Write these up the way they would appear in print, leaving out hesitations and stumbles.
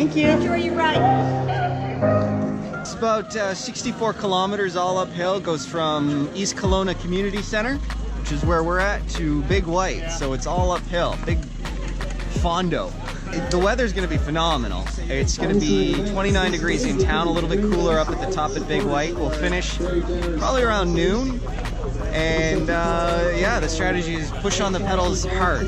Thank you. Enjoy your ride. It's about 64 kilometers all uphill. Goes from East Kelowna Community Center, which is where we're at, to Big White. So it's all uphill. Big Fondo. The weather's going to be phenomenal. It's going to be 29 degrees in town, a little bit cooler up at the top at Big White. We'll finish probably around noon. And yeah, the strategy is push on the pedals hard.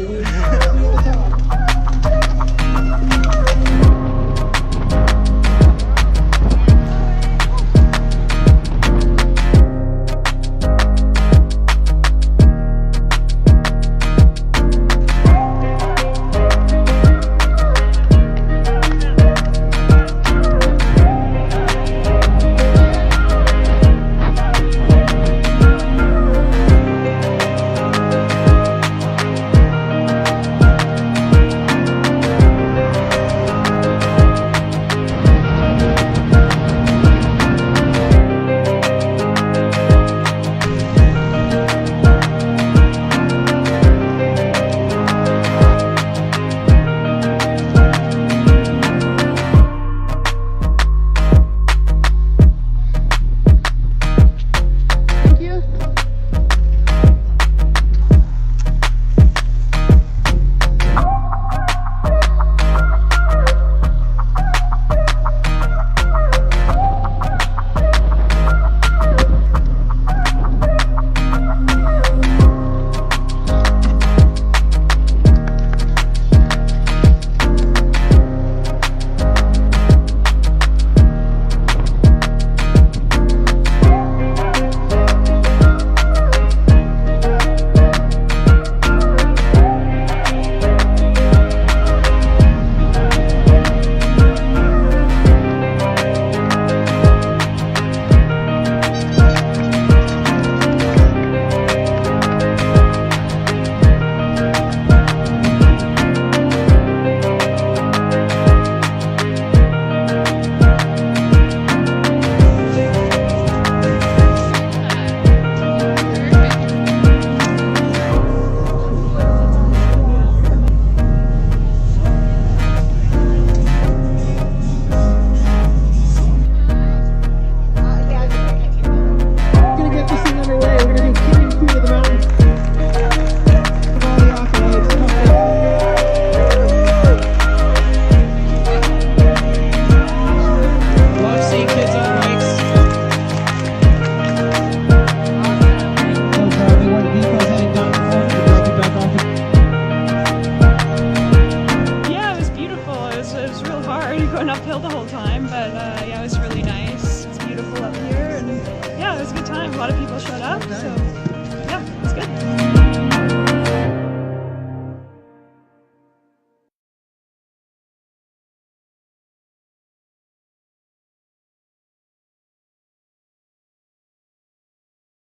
Going uphill the whole time, but yeah, it was really nice. It's beautiful up here, and yeah, it was a good time. A lot of people showed up, so